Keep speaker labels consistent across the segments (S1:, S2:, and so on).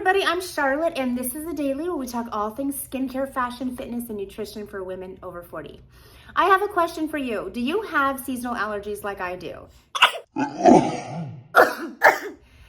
S1: everybody, I'm Charlotte, and this is the Daily where we talk all things skincare, fashion, fitness, and nutrition for women over 40. I have a question for you. Do you have seasonal allergies like I do?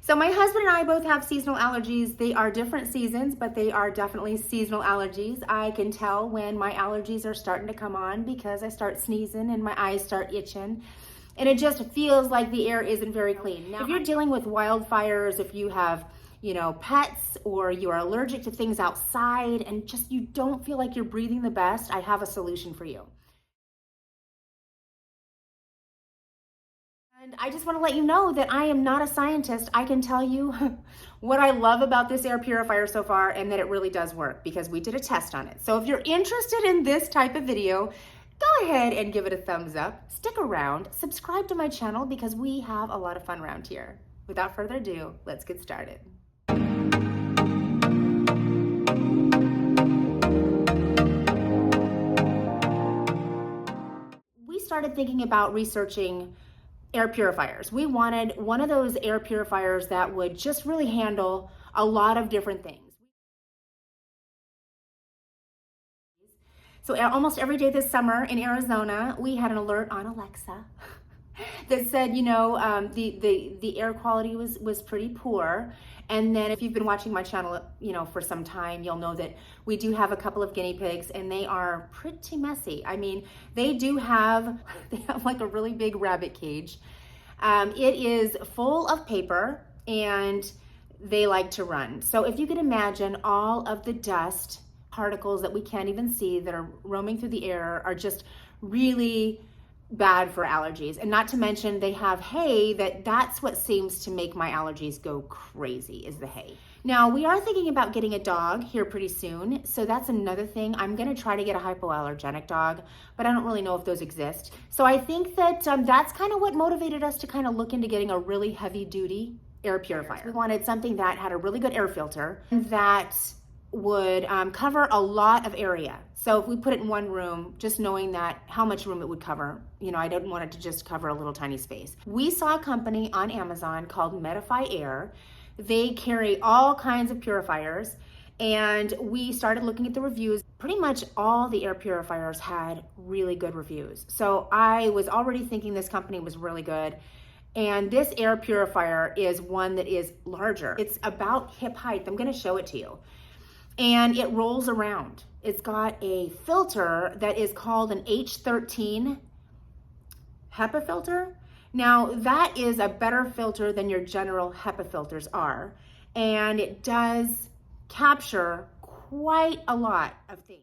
S1: So my husband and I both have seasonal allergies. They are different seasons, but they are definitely seasonal allergies. I can tell when my allergies are starting to come on because I start sneezing and my eyes start itching. And it just feels like the air isn't very clean. Now, if you're dealing with wildfires, if you have, pets, or you are allergic to things outside and just you don't feel like you're breathing the best, I have a solution for you. And I just want to let you know that I am not a scientist. I can tell you what I love about this air purifier so far and that it really does work because we did a test on it. So if you're interested in this type of video, go ahead and give it a thumbs up, stick around, subscribe to my channel because we have a lot of fun around here. Without further ado, let's get started. We started thinking about researching air purifiers. We wanted one of those air purifiers that would just really handle a lot of different things. So almost every day this summer in Arizona, we had an alert on Alexa that said, the air quality was pretty poor. And then if you've been watching my channel, for some time, you'll know that we do have a couple of guinea pigs and they are pretty messy. I mean, they have like a really big rabbit cage. It is full of paper and they like to run. So if you could imagine all of the dust particles that we can't even see that are roaming through the air are just really bad for allergies. And not to mention they have hay that's what seems to make my allergies go crazy is the hay. Now we are thinking about getting a dog here pretty soon. So that's another thing. I'm going to try to get a hypoallergenic dog, but I don't really know if those exist. So I think that that's kind of what motivated us to kind of look into getting a really heavy duty air purifier. We wanted something that had a really good air filter that would cover a lot of area. So if we put it in one room, just knowing that how much room it would cover, I didn't want it to just cover a little tiny space. We saw a company on Amazon called Medify Air. They carry all kinds of purifiers and we started looking at the reviews. Pretty much all the air purifiers had really good reviews. So I was already thinking this company was really good. And this air purifier is one that is larger. It's about hip height. I'm gonna show it to you. And it rolls around. It's got a filter that is called an H13 HEPA filter. Now that is a better filter than your general HEPA filters are. And it does capture quite a lot of things.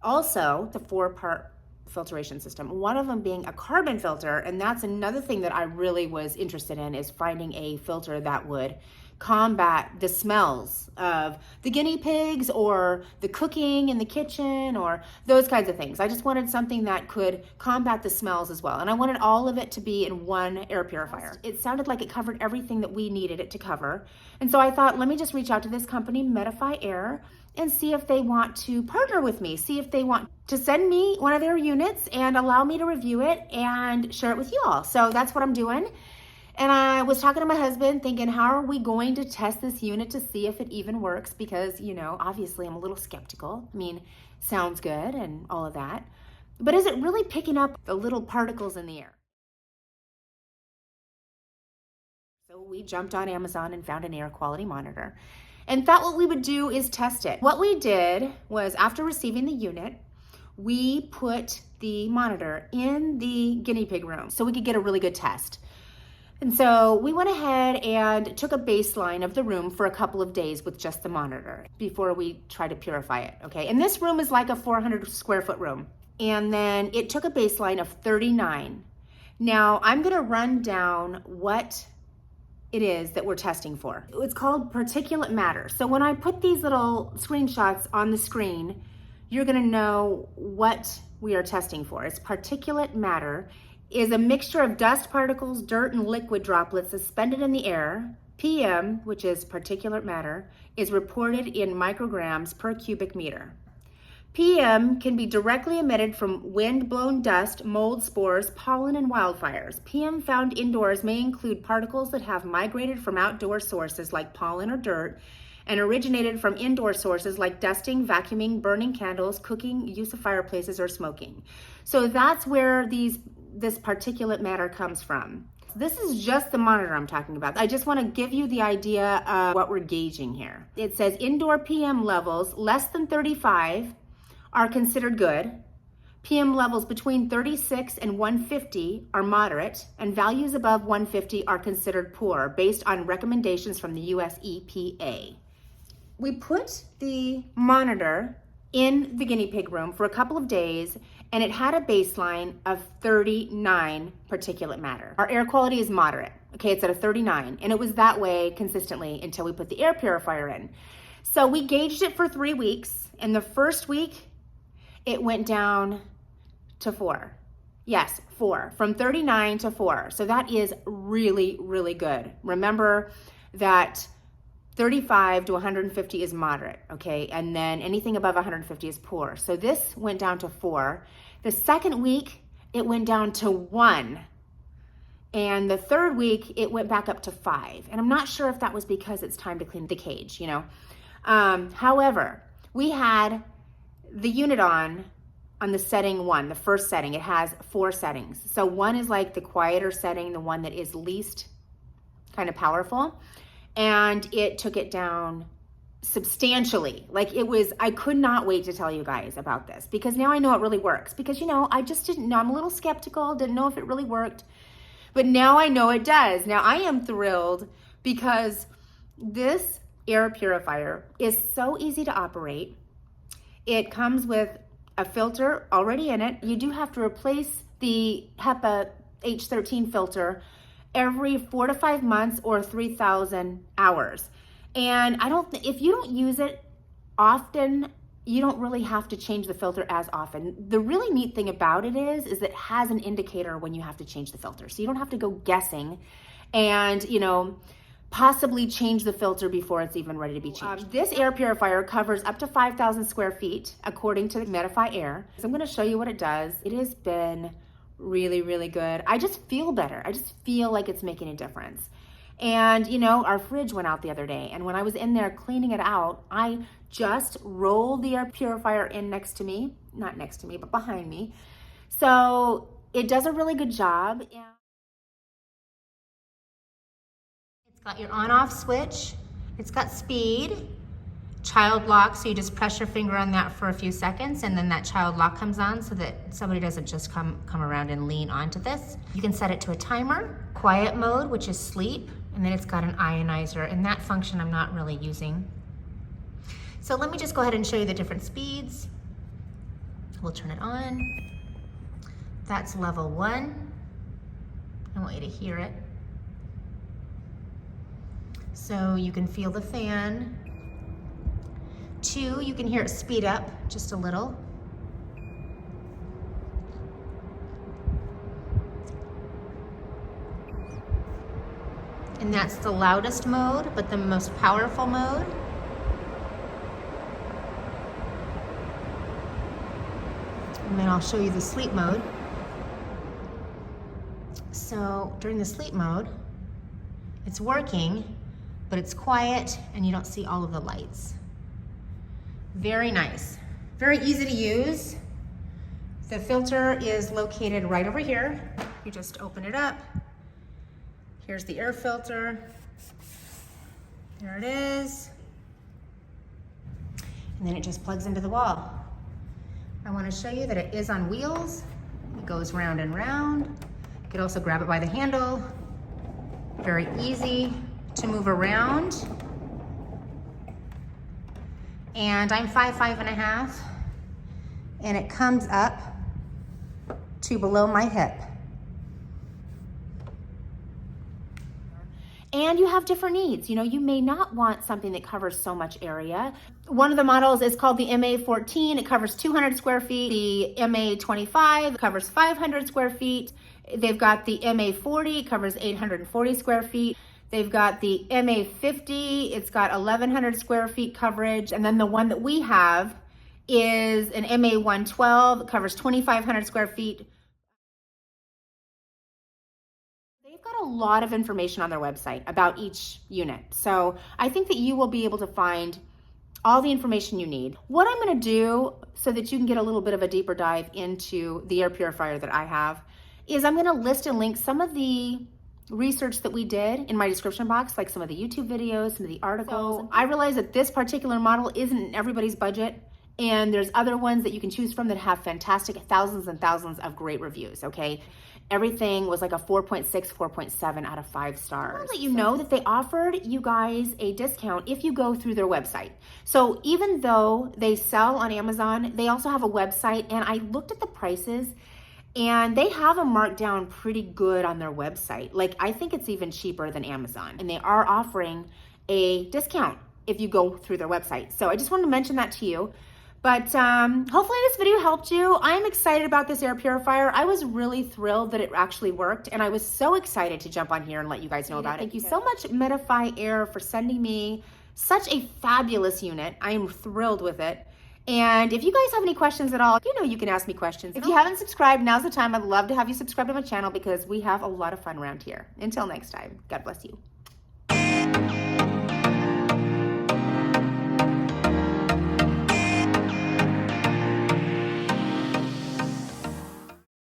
S1: Also, the 4-part filtration system, one of them being a carbon filter. And that's another thing that I really was interested in, is finding a filter that would combat the smells of the guinea pigs or the cooking in the kitchen or those kinds of things. I just wanted something that could combat the smells as well. And I wanted all of it to be in one air purifier. It sounded like it covered everything that we needed it to cover. And so I thought, let me just reach out to this company, Medify Air, and see if they want to partner with me, see if they want to send me one of their units and allow me to review it and share it with you all. So that's what I'm doing. And I was talking to my husband thinking, how are we going to test this unit to see if it even works? Because, obviously I'm a little skeptical. I mean, sounds good and all of that, but is it really picking up the little particles in the air? So we jumped on Amazon and found an air quality monitor and thought what we would do is test it. What we did was, after receiving the unit, we put the monitor in the guinea pig room so we could get a really good test. And so we went ahead and took a baseline of the room for a couple of days with just the monitor before we tried to purify it, okay? And this room is like a 400 square foot room. And then it took a baseline of 39. Now I'm gonna run down what it is that we're testing for. It's called particulate matter. So when I put these little screenshots on the screen, you're gonna know what we are testing for. It's particulate matter is a mixture of dust particles, dirt, and liquid droplets suspended in the air. PM, which is particulate matter, is reported in micrograms per cubic meter. PM can be directly emitted from wind-blown dust, mold spores, pollen, and wildfires. PM found indoors may include particles that have migrated from outdoor sources like pollen or dirt and originated from indoor sources like dusting, vacuuming, burning candles, cooking, use of fireplaces, or smoking. So that's where this particulate matter comes from. This is just the monitor I'm talking about. I just want to give you the idea of what we're gauging here. It says indoor PM levels less than 35 are considered good. PM levels between 36 and 150 are moderate, and values above 150 are considered poor based on recommendations from the US EPA. We put the monitor in the guinea pig room for a couple of days, and it had a baseline of 39 particulate matter. Our air quality is moderate. Okay, it's at a 39, and it was that way consistently until we put the air purifier in. So we gauged it for 3 weeks, and the first week, it went down to 4. Yes, 4, from 39 to 4. So that is really, really good. Remember that 35 to 150 is moderate, okay? And then anything above 150 is poor. So this went down to 4. The second week, it went down to 1. And the third week, it went back up to 5. And I'm not sure if that was because it's time to clean the cage, you know? However, we had the unit on the setting 1, the first setting. It has 4 settings. So 1 is like the quieter setting, the one that is least kind of powerful. And it took it down substantially. Like it was, I could not wait to tell you guys about this because now I know it really works. Because, you know, I just didn't know. I'm a little skeptical, didn't know if it really worked. But now I know it does. Now I am thrilled because this air purifier is so easy to operate. It comes with a filter already in it. You do have to replace the HEPA H13 filter every 4 to 5 months or 3,000 hours. And if you don't use it often, you don't really have to change the filter as often. The really neat thing about it is it has an indicator when you have to change the filter. So you don't have to go guessing and, you know, possibly change the filter before it's even ready to be changed. This air purifier covers up to 5,000 square feet, according to Medify Air. So I'm gonna show you what it does. It has been really, really good. I just feel better. I just feel like it's making a difference. And you know, our fridge went out the other day, and when I was in there cleaning it out, I just rolled the air purifier in next to me, not next to me, but behind me. So it does a really good job. Got your on-off switch, it's got speed, child lock, so you just press your finger on that for a few seconds and then that child lock comes on so that somebody doesn't just come around and lean onto this. You can set it to a timer, quiet mode, which is sleep, and then it's got an ionizer, and that function I'm not really using. So let me just go ahead and show you the different speeds. We'll turn it on. That's level 1. I want you to hear it. So you can feel the fan. 2, you can hear it speed up just a little. And that's the loudest mode, but the most powerful mode. And then I'll show you the sleep mode. So during the sleep mode, it's working, but it's quiet and you don't see all of the lights. Very nice. Very easy to use. The filter is located right over here. You just open it up. Here's the air filter. There it is. And then it just plugs into the wall. I want to show you that it is on wheels. It goes round and round. You could also grab it by the handle. Very easy to move around. And I'm 5'5½", and it comes up to below my hip. And you have different needs. You know, you may not want something that covers so much area. One of the models is called the MA14. It covers 200 square feet. The MA25 covers 500 square feet. They've got the MA40, covers 840 square feet. They've got the MA50, it's got 1,100 square feet coverage. And then the one that we have is an MA112, covers 2,500 square feet. They've got a lot of information on their website about each unit. So I think that you will be able to find all the information you need. What I'm gonna do so that you can get a little bit of a deeper dive into the air purifier that I have is I'm gonna list and link some of the research that we did in my description box, like some of the YouTube videos, some of the articles. So I realize that this particular model isn't in everybody's budget, and there's other ones that you can choose from that have fantastic, thousands and thousands of great reviews, okay? Everything was like a 4.6, 4.7 out of 5 stars. I'll let you know that they offered you guys a discount if you go through their website. So even though they sell on Amazon, they also have a website, and I looked at the prices and they have them marked down pretty good on their website. Like, I think it's even cheaper than Amazon, and they are offering a discount if you go through their website. So I just wanted to mention that to you. But hopefully this video helped you. I'm excited about this air purifier. I was really thrilled that it actually worked, and I was so excited to jump on here and let you guys know about it. Thank you so much, Medify Air, for sending me such a fabulous unit. I am thrilled with it. And if you guys have any questions at all, you know you can ask me questions. If you haven't subscribed, now's the time. I'd love to have you subscribe to my channel because we have a lot of fun around here. Until next time, God bless you.